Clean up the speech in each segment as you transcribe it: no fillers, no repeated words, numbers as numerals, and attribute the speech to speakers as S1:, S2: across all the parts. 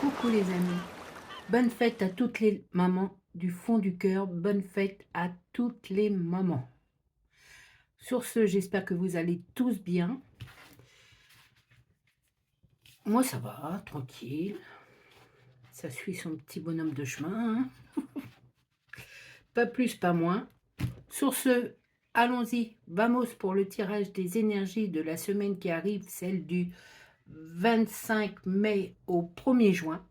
S1: Coucou les amis, bonne fête à toutes les mamans du fond du cœur, bonne fête à toutes les mamans. Sur ce, j'espère que vous allez tous bien. Moi ça va, tranquille, ça suit son petit bonhomme de chemin, hein. Pas plus, pas moins. Sur ce, allons-y, vamos pour le tirage des énergies de la semaine qui arrive, celle du 25 mai au 1er juin,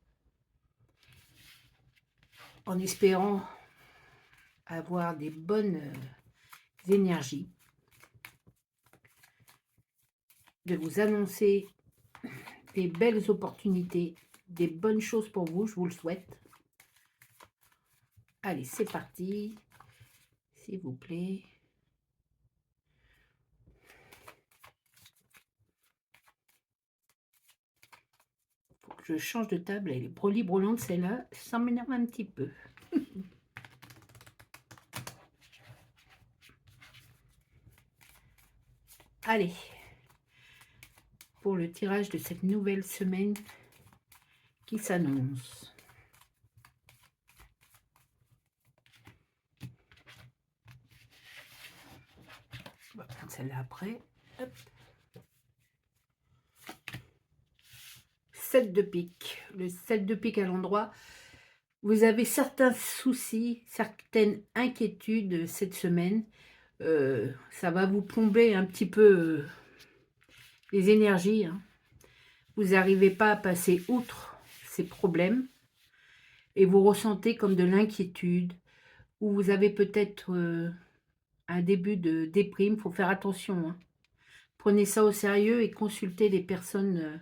S1: en espérant avoir des bonnes énergies, de vous annoncer des belles opportunités, des bonnes choses pour vous, je vous le souhaite. Allez, c'est parti, s'il vous plaît. Faut que je change de table, elle est broli-brolante celle-là, ça m'énerve un petit peu. Allez, pour le tirage de cette nouvelle semaine qui s'annonce. On va prendre celle-là après. Hop. 7 de pique. Le 7 de pique à l'endroit. Vous avez certains soucis, certaines inquiétudes cette semaine. Ça va vous plomber un petit peu les énergies, hein. Vous n'arrivez pas à passer outre ces problèmes et vous ressentez comme de l'inquiétude ou vous avez peut-être un début de déprime. Il faut faire attention, hein. Prenez ça au sérieux et consultez les personnes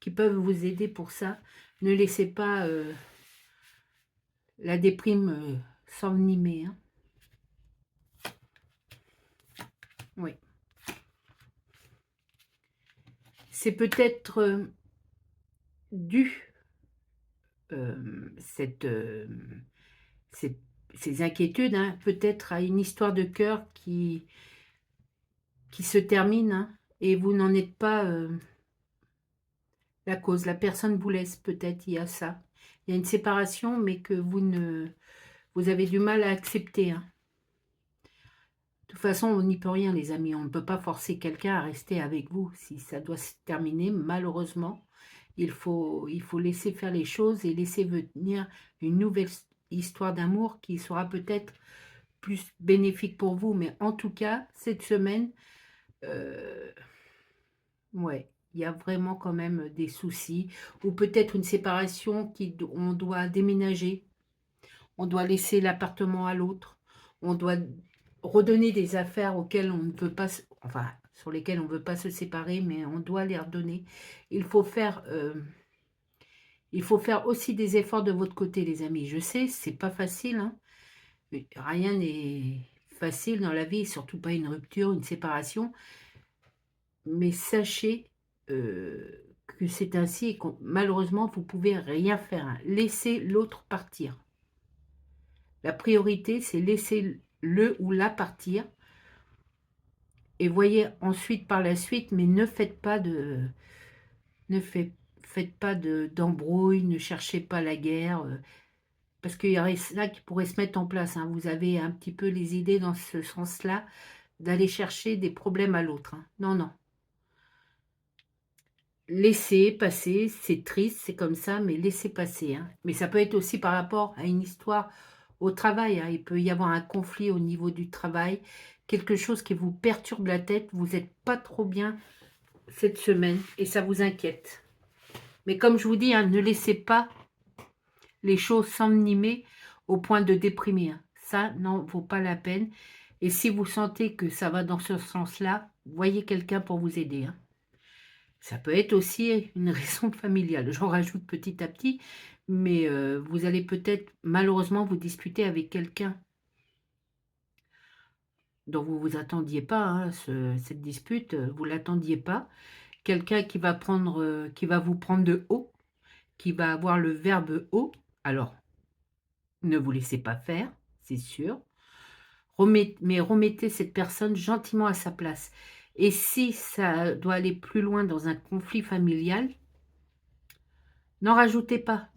S1: qui peuvent vous aider pour ça. Ne laissez pas la déprime s'envenimer, hein. Oui. C'est peut-être dû cette, ces inquiétudes, hein, peut-être à une histoire de cœur qui se termine, hein, et vous n'en êtes pas la cause. La personne vous laisse, peut-être, il y a ça. Il y a une séparation, mais que vous avez du mal à accepter, hein. De toute façon, on n'y peut rien, les amis. On ne peut pas forcer quelqu'un à rester avec vous. Si ça doit se terminer, malheureusement, il faut laisser faire les choses et laisser venir une nouvelle histoire d'amour qui sera peut-être plus bénéfique pour vous. Mais en tout cas, cette semaine, ouais, il y a vraiment quand même des soucis. Ou peut-être une séparation on doit déménager. On doit laisser l'appartement à l'autre. On doit redonner des affaires auxquelles on ne peut pas, enfin, sur lesquelles on ne veut pas se séparer, mais on doit les redonner. Il faut faire, il faut faire aussi des efforts de votre côté, les amis. Je sais, c'est pas facile, hein, mais rien n'est facile dans la vie, surtout pas une rupture, une séparation. Mais sachez que c'est ainsi et que malheureusement, vous pouvez rien faire, hein. Laissez l'autre partir. La priorité, c'est laisser le ou la partir. Et voyez ensuite par la suite, mais ne faites pas de faites pas d'embrouille, ne cherchez pas la guerre, parce qu'il y aurait ça qui pourrait se mettre en place, hein. Vous avez un petit peu les idées dans ce sens-là, d'aller chercher des problèmes à l'autre, hein. Non, non. Laissez passer, c'est triste, c'est comme ça, mais laissez passer, hein. Mais ça peut être aussi par rapport à une histoire au travail, hein. Il peut y avoir un conflit au niveau du travail, quelque chose qui vous perturbe la tête, vous n'êtes pas trop bien cette semaine et ça vous inquiète. Mais comme je vous dis, hein, ne laissez pas les choses s'envenimer au point de déprimer, hein. Ça n'en vaut pas la peine. Et si vous sentez que ça va dans ce sens-là, voyez quelqu'un pour vous aider, hein. Ça peut être aussi une raison familiale, j'en rajoute petit à petit, mais vous allez peut-être malheureusement vous disputer avec quelqu'un dont vous ne vous attendiez pas, hein, cette dispute, vous ne l'attendiez pas. Quelqu'un qui va vous prendre de haut, qui va avoir le verbe haut. Alors, ne vous laissez pas faire, c'est sûr, mais remettez cette personne gentiment à sa place. Et si ça doit aller plus loin dans un conflit familial, Ne rajoutez pas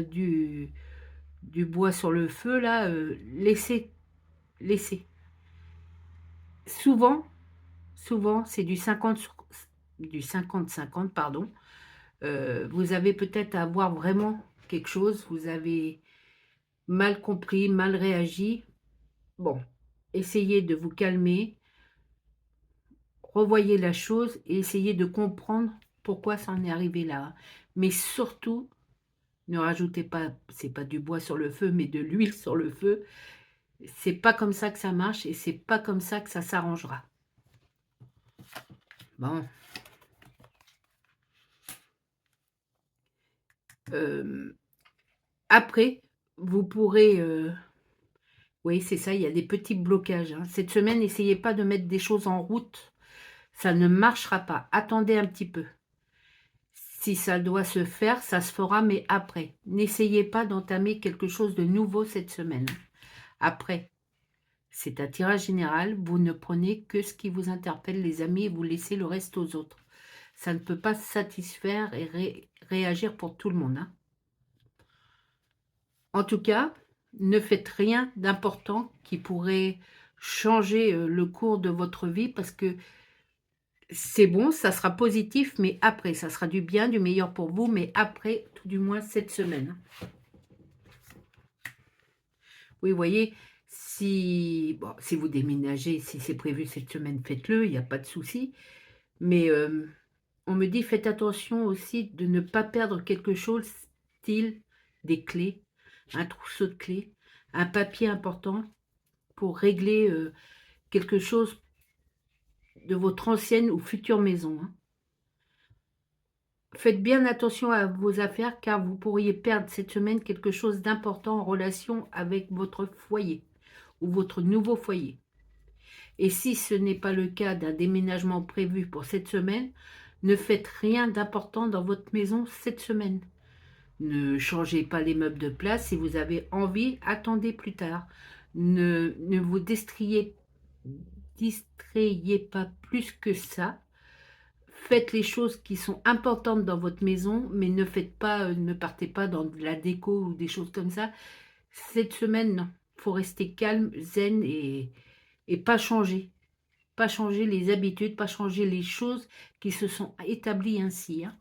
S1: du bois sur le feu, là, laissez, laissez. Souvent, souvent, c'est du 50-50, pardon. Vous avez peut-être à voir vraiment quelque chose, vous avez mal compris, mal réagi. Bon, essayez de vous calmer, revoyez la chose et essayez de comprendre pourquoi ça en est arrivé là. Mais surtout, ne rajoutez pas, c'est pas du bois sur le feu, mais de l'huile sur le feu. C'est pas comme ça que ça marche et c'est pas comme ça que ça s'arrangera. Bon. Après, vous pourrez... oui, c'est ça, il y a des petits blocages, hein. Cette semaine, n'essayez pas de mettre des choses en route. Ça ne marchera pas. Attendez un petit peu. Si ça doit se faire, ça se fera, mais après. N'essayez pas d'entamer quelque chose de nouveau cette semaine. Après, c'est un tirage général. Vous ne prenez que ce qui vous interpelle, les amis, et vous laissez le reste aux autres. Ça ne peut pas satisfaire et réagir pour tout le monde, hein. En tout cas, ne faites rien d'important qui pourrait changer le cours de votre vie parce que c'est bon, ça sera positif, mais après, ça sera du bien, du meilleur pour vous, mais après, tout du moins cette semaine. Oui, vous voyez, si, bon, si vous déménagez, si c'est prévu cette semaine, faites-le, il n'y a pas de souci. Mais on me dit, faites attention aussi de ne pas perdre quelque chose, style des clés, un trousseau de clés, un papier important pour régler quelque chose de votre ancienne ou future maison, hein. Faites bien attention à vos affaires car vous pourriez perdre cette semaine quelque chose d'important en relation avec votre foyer ou votre nouveau foyer. Et si ce n'est pas le cas d'un déménagement prévu pour cette semaine, ne faites rien d'important dans votre maison cette semaine. Ne changez pas les meubles de place. Si vous avez envie, attendez plus tard. Ne vous distrayez pas plus que ça. Faites les choses qui sont importantes dans votre maison, mais ne partez pas dans de la déco ou des choses comme ça. Cette semaine, non. Il faut rester calme, zen et pas changer. Pas changer les habitudes, pas changer les choses qui se sont établies ainsi, hein.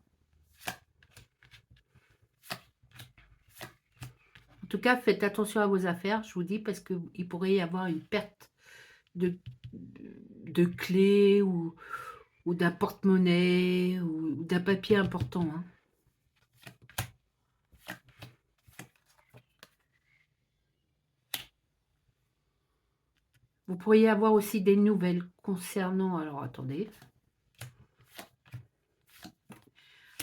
S1: En tout cas, faites attention à vos affaires, je vous dis, parce qu'il pourrait y avoir une perte de, de clés ou d'un porte-monnaie ou d'un papier important, hein. Vous pourriez avoir aussi des nouvelles concernant... Alors, attendez.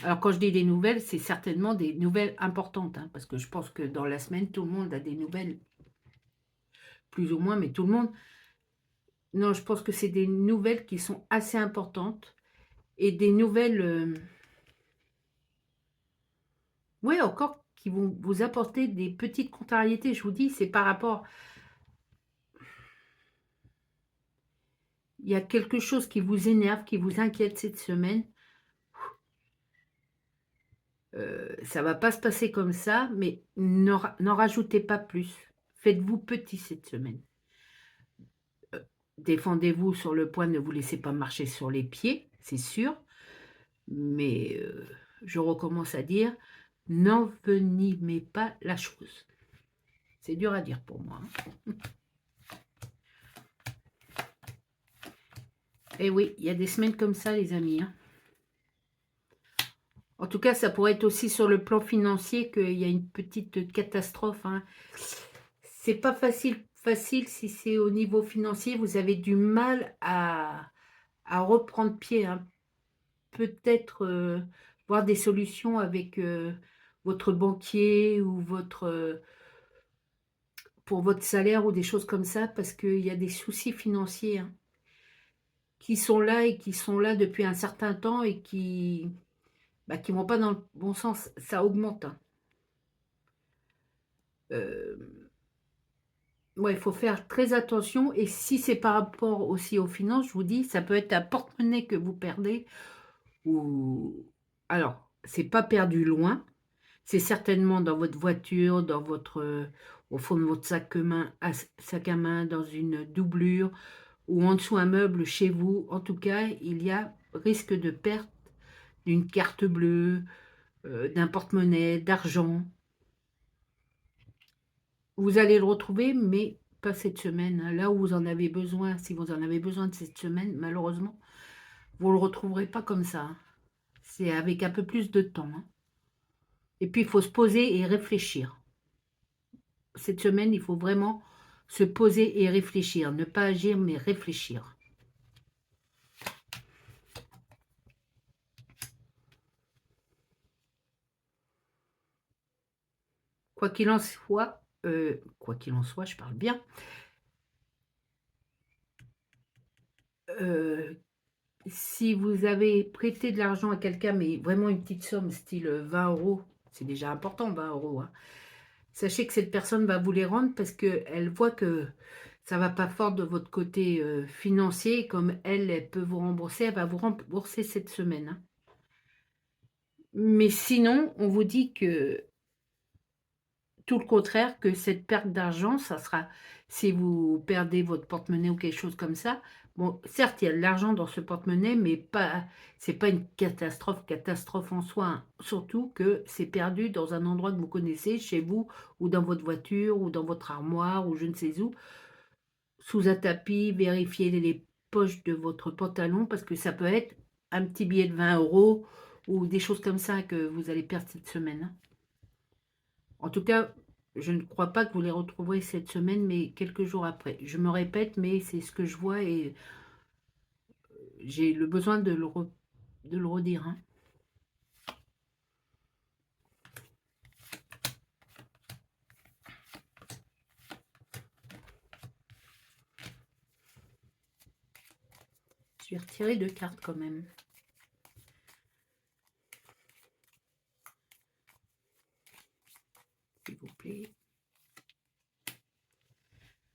S1: Alors, quand je dis des nouvelles, c'est certainement des nouvelles importantes, hein, parce que je pense que dans la semaine, tout le monde a des nouvelles, plus ou moins, mais tout le monde... Non, je pense que c'est des nouvelles qui sont assez importantes et des nouvelles... oui, encore, qui vont vous apporter des petites contrariétés. Je vous dis, c'est par rapport... Il y a quelque chose qui vous énerve, qui vous inquiète cette semaine. Ça va pas se passer comme ça, mais n'en rajoutez pas plus. Faites-vous petit cette semaine. Défendez-vous sur le point, ne vous laissez pas marcher sur les pieds, c'est sûr. Mais je recommence à dire, n'envenimez pas la chose. C'est dur à dire pour moi, hein. Et oui, il y a des semaines comme ça, les amis, hein. En tout cas, ça pourrait être aussi sur le plan financier qu'il y a une petite catastrophe, hein. C'est pas facile si c'est au niveau financier. Vous avez du mal à reprendre pied, hein. Peut-être voir des solutions avec votre banquier ou pour votre salaire ou des choses comme ça, parce qu'il y a des soucis financiers, hein, qui sont là et qui sont là depuis un certain temps et qui vont pas dans le bon sens. Ça augmente, hein. Ouais, il faut faire très attention. Et si c'est par rapport aussi aux finances, je vous dis, ça peut être un porte-monnaie que vous perdez. Ou alors, c'est pas perdu loin. C'est certainement dans votre voiture, dans votre, au fond de votre sac à main, dans une doublure ou en dessous un meuble chez vous. En tout cas, il y a risque de perte d'une carte bleue, d'un porte-monnaie, d'argent. Vous allez le retrouver, mais pas cette semaine, hein. Là où vous en avez besoin, si vous en avez besoin de cette semaine, malheureusement, vous ne le retrouverez pas comme ça, hein. C'est avec un peu plus de temps, hein. Et puis, il faut se poser et réfléchir. Cette semaine, il faut vraiment se poser et réfléchir. Ne pas agir, mais réfléchir. Quoi qu'il en soit, je parle bien. Si vous avez prêté de l'argent à quelqu'un, mais vraiment une petite somme, style 20 euros, c'est déjà important, 20 euros, hein. Sachez que cette personne va vous les rendre parce qu'elle voit que ça va pas fort de votre côté financier. Comme elle peut vous rembourser, elle va vous rembourser cette semaine, hein. Mais sinon, on vous dit que tout le contraire, que cette perte d'argent, ça sera si vous perdez votre porte-monnaie ou quelque chose comme ça. Bon, certes, il y a de l'argent dans ce porte-monnaie, mais pas, c'est pas une catastrophe en soi, hein. Surtout que c'est perdu dans un endroit que vous connaissez, chez vous, ou dans votre voiture, ou dans votre armoire, ou je ne sais où, sous un tapis. Vérifiez les poches de votre pantalon, parce que ça peut être un petit billet de 20 euros, ou des choses comme ça que vous allez perdre cette semaine, hein. En tout cas, je ne crois pas que vous les retrouverez cette semaine, mais quelques jours après. Je me répète, mais c'est ce que je vois et j'ai le besoin de de le redire, hein. Je vais retirer deux cartes quand même, s'il vous plaît.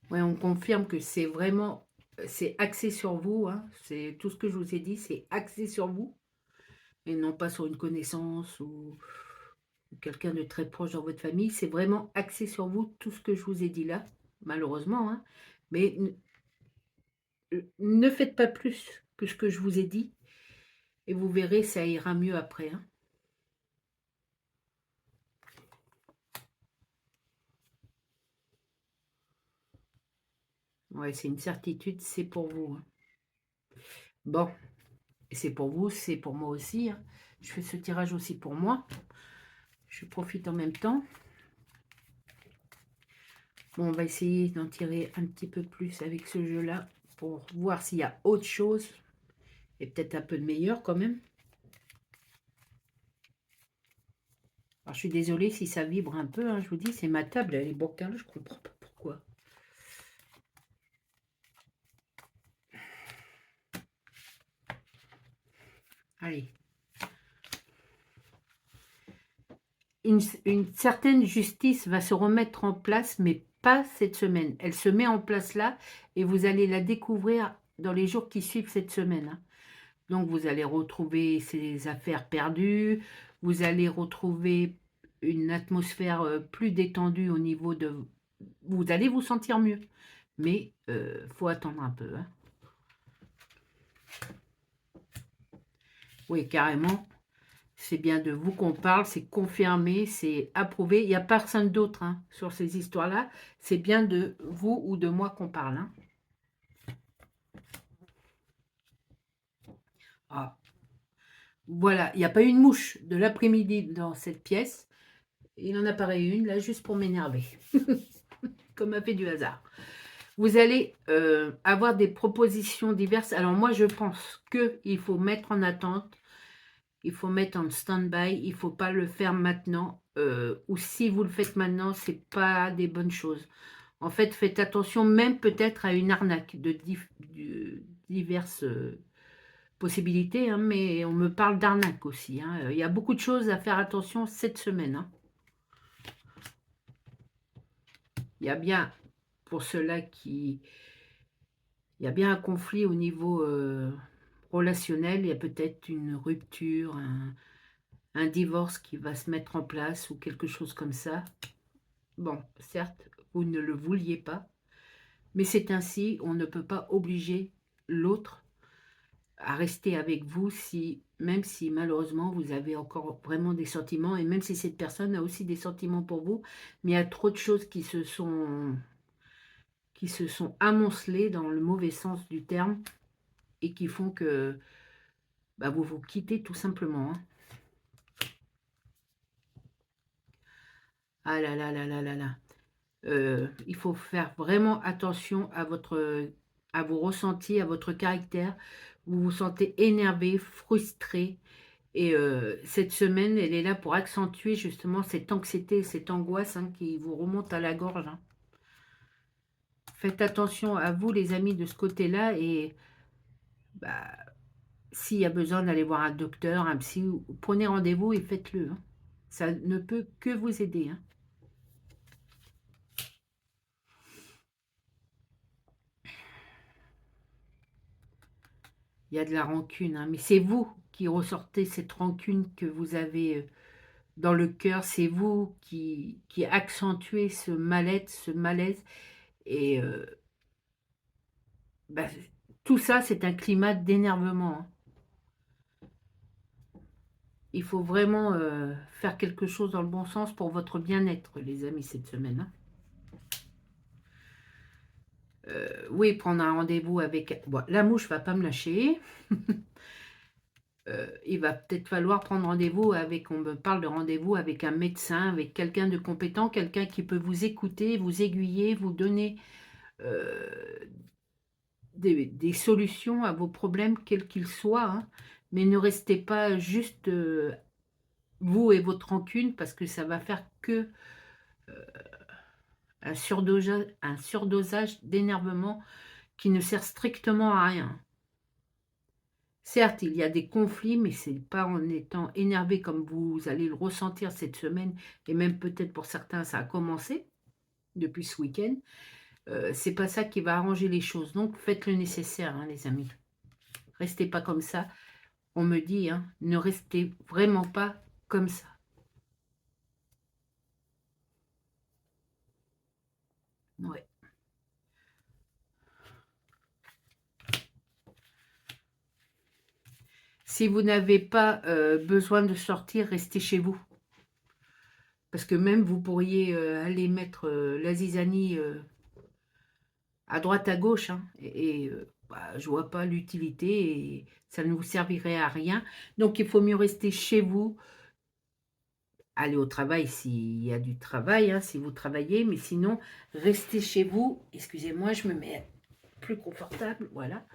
S1: Ouais, on confirme que c'est vraiment, c'est axé sur vous, hein. C'est tout ce que je vous ai dit, c'est axé sur vous et non pas sur une connaissance ou quelqu'un de très proche dans votre famille. C'est vraiment axé sur vous, tout ce que je vous ai dit là, malheureusement, hein. Mais ne faites pas plus que ce que je vous ai dit et vous verrez, ça ira mieux après, hein. Ouais, c'est une certitude, c'est pour vous, hein. Bon, c'est pour vous, c'est pour moi aussi, hein. Je fais ce tirage aussi pour moi. Je profite en même temps. Bon, on va essayer d'en tirer un petit peu plus avec ce jeu-là pour voir s'il y a autre chose et peut-être un peu de meilleur quand même. Alors, je suis désolée si ça vibre un peu, hein, je vous dis, c'est ma table, elle est bancale, je comprends pas pourquoi. Allez. Une certaine justice va se remettre en place, mais pas cette semaine. Elle se met en place là et vous allez la découvrir dans les jours qui suivent cette semaine, hein. Donc, vous allez retrouver ces affaires perdues, vous allez retrouver une atmosphère plus détendue au niveau de... Vous allez vous sentir mieux, mais faut attendre un peu, hein. Oui, carrément. C'est bien de vous qu'on parle, c'est confirmé, c'est approuvé. Il n'y a personne d'autre, hein, sur ces histoires-là. C'est bien de vous ou de moi qu'on parle, hein. Ah, voilà, il n'y a pas eu une mouche de l'après-midi dans cette pièce. Il en apparaît une, là, juste pour m'énerver. Comme un fait du hasard. Vous allez avoir des propositions diverses. Alors moi, je pense qu'il faut mettre en attente, il faut mettre en stand-by, il ne faut pas le faire maintenant. Ou si vous le faites maintenant, ce n'est pas des bonnes choses. En fait, faites attention même peut-être à une arnaque de diverses possibilités, hein, mais on me parle d'arnaque aussi, hein. Il y a beaucoup de choses à faire attention cette semaine, hein. Il y a bien, pour ceux-là qui... Il y a bien un conflit au niveau relationnel, il y a peut-être une rupture, un divorce qui va se mettre en place ou quelque chose comme ça. Bon, certes, vous ne le vouliez pas, mais c'est ainsi, on ne peut pas obliger l'autre à rester avec vous, si, même si malheureusement vous avez encore vraiment des sentiments, et même si cette personne a aussi des sentiments pour vous, mais il y a trop de choses qui se sont amoncelées dans le mauvais sens du terme, et qui font que bah, vous vous quittez tout simplement, hein. Ah là là là là là là. Il faut faire vraiment attention à vos ressentis, à votre caractère. Vous vous sentez énervé, frustré, et cette semaine, elle est là pour accentuer justement cette anxiété, cette angoisse, hein, qui vous remonte à la gorge, hein. Faites attention à vous, les amis, de ce côté-là, et bah, s'il y a besoin d'aller voir un docteur, un psy, prenez rendez-vous et faites-le, hein. Ça ne peut que vous aider, hein. Il y a de la rancune, hein, mais c'est vous qui ressortez cette rancune que vous avez dans le cœur. C'est vous qui accentuez ce mal-être, ce malaise. Et bah, tout ça, c'est un climat d'énervement, hein. Il faut vraiment faire quelque chose dans le bon sens pour votre bien-être, les amis, cette semaine, hein. Oui, prendre un rendez-vous avec... Bon, la mouche va pas me lâcher. Il va peut-être falloir prendre rendez-vous avec... On me parle de rendez-vous avec un médecin, avec quelqu'un de compétent, quelqu'un qui peut vous écouter, vous aiguiller, vous donner euh, des solutions à vos problèmes, quels qu'ils soient, hein. Mais ne restez pas juste vous et votre rancune, parce que ça va faire que un surdosage d'énervement qui ne sert strictement à rien. Certes, il y a des conflits, mais c'est pas en étant énervé comme vous allez le ressentir cette semaine, et même peut-être pour certains, ça a commencé depuis ce week-end. C'est pas ça qui va arranger les choses. Donc, faites le nécessaire, hein, les amis. Restez pas comme ça. On me dit, hein, ne restez vraiment pas comme ça. Ouais. Si vous n'avez pas besoin de sortir, restez chez vous. Parce que même vous pourriez aller mettre la zizanie à droite, à gauche, hein, et bah, je vois pas l'utilité, et ça ne vous servirait à rien. Donc il faut mieux rester chez vous, aller au travail s'il y a du travail, hein, si vous travaillez, mais sinon, restez chez vous. Excusez-moi, je me mets plus confortable, voilà.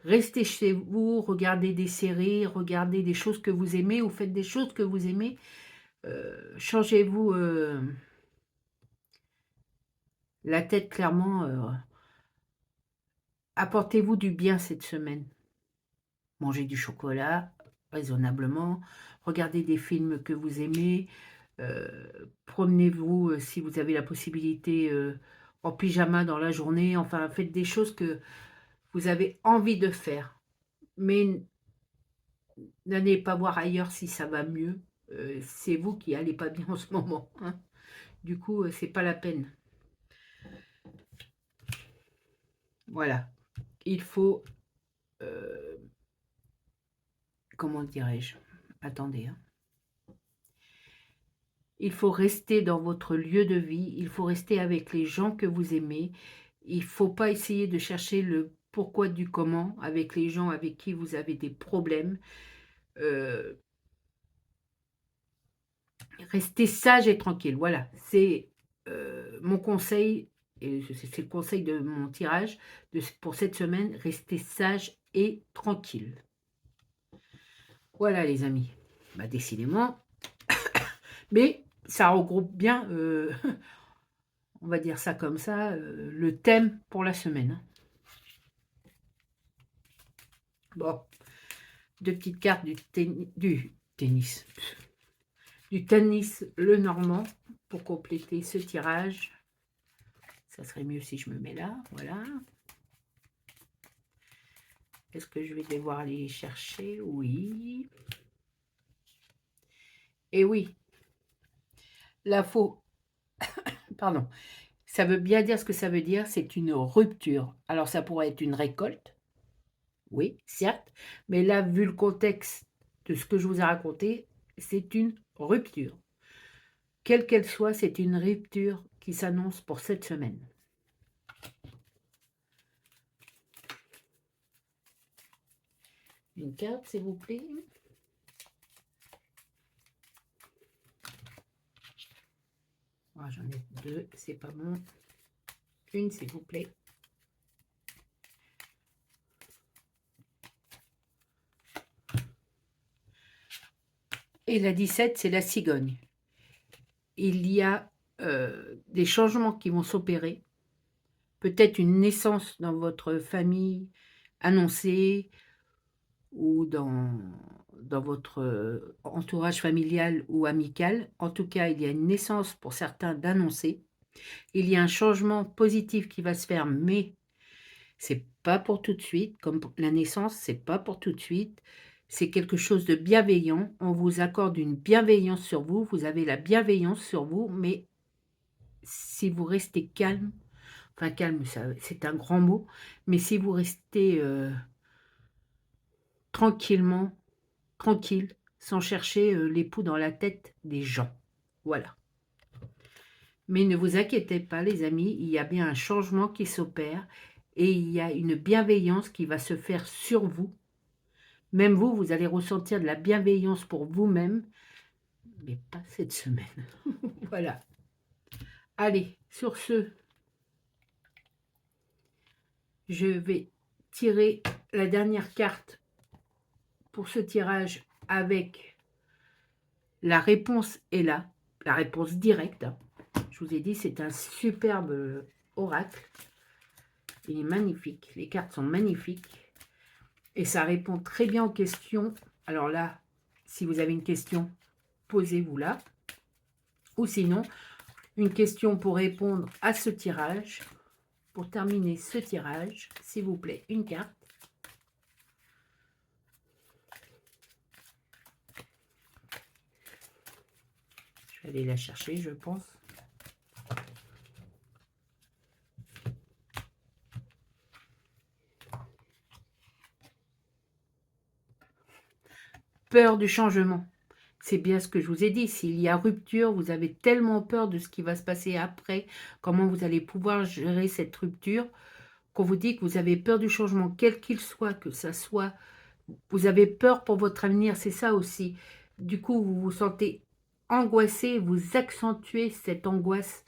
S1: Restez chez vous, regardez des séries, regardez des choses que vous aimez, ou faites des choses que vous aimez. Changez-vous la tête clairement. Apportez-vous du bien cette semaine. Mangez du chocolat raisonnablement. Regardez des films que vous aimez. Promenez-vous si vous avez la possibilité en pyjama dans la journée. Enfin, faites des choses que vous avez envie de faire. Mais n'allez pas voir ailleurs si ça va mieux. C'est vous qui n'allez pas bien en ce moment, hein. Du coup, c'est pas la peine. Voilà. Il faut... comment dirais-je? Attendez, hein. Il faut rester dans votre lieu de vie. Il faut rester avec les gens que vous aimez. Il ne faut pas essayer de chercher le pourquoi du comment avec les gens avec qui vous avez des problèmes. Euh, Restez sage et tranquille. Voilà, c'est mon conseil, et c'est le conseil de mon tirage pour cette semaine. Restez sage et tranquille. Voilà les amis. Bah, décidément. Mais ça regroupe bien, on va dire ça comme ça, le thème pour la semaine. Bon, deux petites cartes du tennis le normand pour compléter ce tirage. Ça serait mieux si je me mets là, voilà. Est-ce que je vais devoir aller chercher? Oui. Et oui, la faux, pardon, ça veut bien dire ce que ça veut dire, c'est une rupture. Alors ça pourrait être une récolte, oui, certes, mais là, vu le contexte de ce que je vous ai raconté, c'est une rupture. Quelle qu'elle soit, c'est une rupture qui s'annonce pour cette semaine. Une carte, s'il vous plaît. Ah, j'en ai deux, c'est pas bon. Une, s'il vous plaît. Et la 17, c'est la cigogne. Il y a des changements qui vont s'opérer. Peut-être une naissance dans votre famille annoncée ou dans votre entourage familial ou amical. En tout cas, il y a une naissance pour certains d'annoncer. Il y a un changement positif qui va se faire, mais c'est pas pour tout de suite. Comme la naissance, c'est pas pour tout de suite. C'est quelque chose de bienveillant. On vous accorde une bienveillance sur vous. Vous avez la bienveillance sur vous, mais si vous restez calme, enfin calme, c'est un grand mot, mais si vous restez tranquillement, tranquille, sans chercher les poux dans la tête des gens. Voilà. Mais ne vous inquiétez pas, les amis, il y a bien un changement qui s'opère et il y a une bienveillance qui va se faire sur vous. Même vous, vous allez ressentir de la bienveillance pour vous-même, mais pas cette semaine. Voilà. Allez, sur ce, je vais tirer la dernière carte pour ce tirage avec la réponse est là, la réponse directe. Je vous ai dit, c'est un superbe oracle. Il est magnifique, les cartes sont magnifiques. Et ça répond très bien aux questions. Alors là, si vous avez une question, posez-vous là. Ou sinon, une question pour répondre à ce tirage. Pour terminer ce tirage, s'il vous plaît, une carte. Je vais aller la chercher, je pense. Peur du changement. C'est bien ce que je vous ai dit. S'il y a rupture, vous avez tellement peur de ce qui va se passer après, comment vous allez pouvoir gérer cette rupture, qu'on vous dit que vous avez peur du changement, quel qu'il soit, que ça soit, vous avez peur pour votre avenir, c'est ça aussi. Du coup, vous vous sentez angoissé, vous accentuez cette angoisse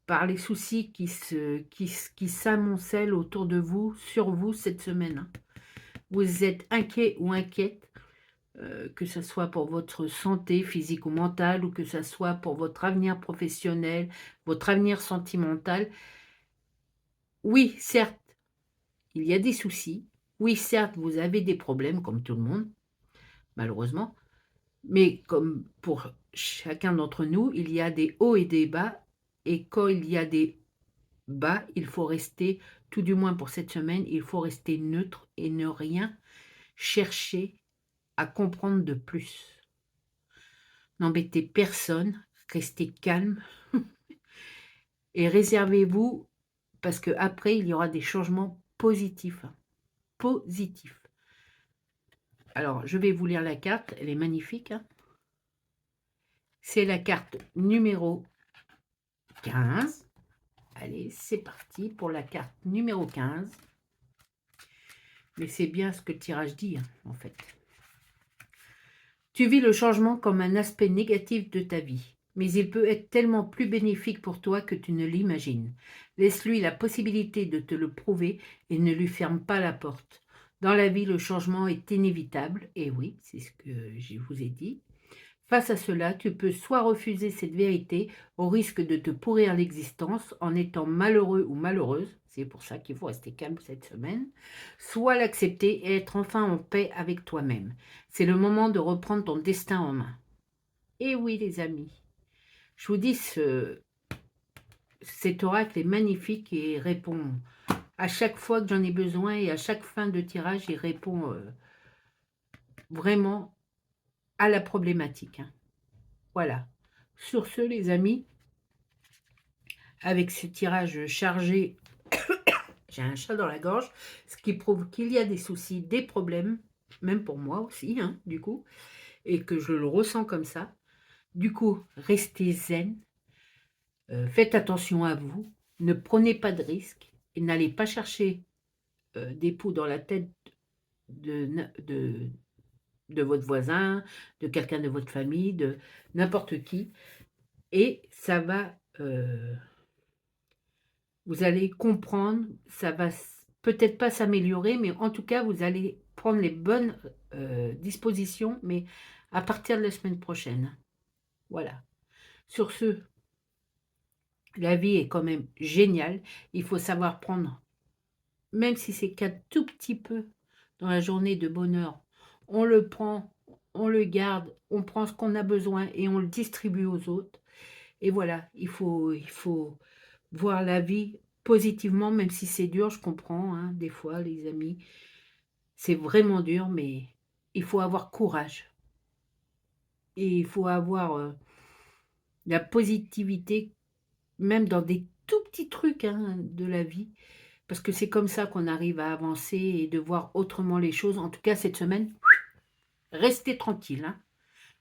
S1: par les soucis qui s'amoncellent autour de vous, sur vous cette semaine. Vous êtes inquiet ou inquiète, que ce soit pour votre santé physique ou mentale, ou que ce soit pour votre avenir professionnel, votre avenir sentimental. Oui, certes, il y a des soucis. Oui, certes, vous avez des problèmes, comme tout le monde, malheureusement. Mais comme pour chacun d'entre nous, il y a des hauts et des bas. Et quand il y a des bas, il faut rester, tout du moins pour cette semaine, il faut rester neutre et ne rien chercher à comprendre de plus. N'embêtez personne, restez calme et réservez-vous parce qu'après, il y aura des changements positifs. Positifs. Alors, je vais vous lire la carte, elle est magnifique. C'est la carte numéro 15. Allez, c'est parti pour la carte numéro 15. Mais c'est bien ce que le tirage dit, en fait. Tu vis le changement comme un aspect négatif de ta vie, mais il peut être tellement plus bénéfique pour toi que tu ne l'imagines. Laisse-lui la possibilité de te le prouver et ne lui ferme pas la porte. Dans la vie, le changement est inévitable, et oui, c'est ce que je vous ai dit. Face à cela, tu peux soit refuser cette vérité au risque de te pourrir l'existence en étant malheureux ou malheureuse, c'est pour ça qu'il faut rester calme cette semaine, soit l'accepter et être enfin en paix avec toi-même. C'est le moment de reprendre ton destin en main. Et oui les amis, je vous dis, cet oracle est magnifique et répond à chaque fois que j'en ai besoin et à chaque fin de tirage, il répond vraiment à la problématique, hein. Voilà. Sur ce, les amis, avec ce tirage chargé, j'ai un chat dans la gorge, ce qui prouve qu'il y a des soucis, des problèmes, même pour moi aussi, hein, du coup, et que je le ressens comme ça. Du coup, restez zen, faites attention à vous, ne prenez pas de risques et n'allez pas chercher des poux dans la tête de, de, de votre voisin, de quelqu'un de votre famille, de n'importe qui. Et ça va, vous allez comprendre, ça va peut-être pas s'améliorer, mais en tout cas, vous allez prendre les bonnes dispositions, mais à partir de la semaine prochaine. Voilà. Sur ce, la vie est quand même géniale. Il faut savoir prendre, même si c'est qu'un tout petit peu dans la journée de bonheur, on le prend, on le garde, on prend ce qu'on a besoin et on le distribue aux autres. Et voilà, il faut voir la vie positivement, même si c'est dur, je comprends, hein, des fois, les amis, c'est vraiment dur, mais il faut avoir courage. Et il faut avoir la positivité, même dans des tout petits trucs, hein, de la vie, parce que c'est comme ça qu'on arrive à avancer et de voir autrement les choses. En tout cas, cette semaine, restez tranquille, hein.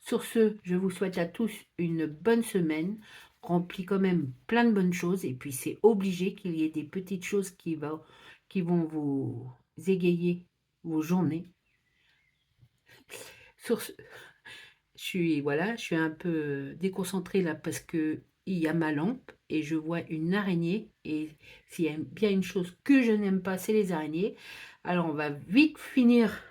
S1: Sur ce, je vous souhaite à tous une bonne semaine, remplie quand même plein de bonnes choses. Et puis, c'est obligé qu'il y ait des petites choses qui vont vous égayer vos journées. Sur ce, voilà, je suis un peu déconcentrée là parce que il y a ma lampe et je vois une araignée. Et s'il y a bien une chose que je n'aime pas, c'est les araignées. Alors, on va vite finir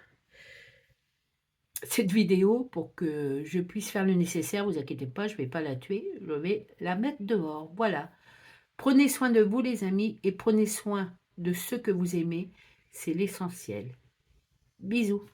S1: cette vidéo pour que je puisse faire le nécessaire. Vous inquiétez pas, je ne vais pas la tuer, je vais la mettre dehors. Voilà. Prenez soin de vous, les amis, et prenez soin de ceux que vous aimez. C'est l'essentiel. Bisous.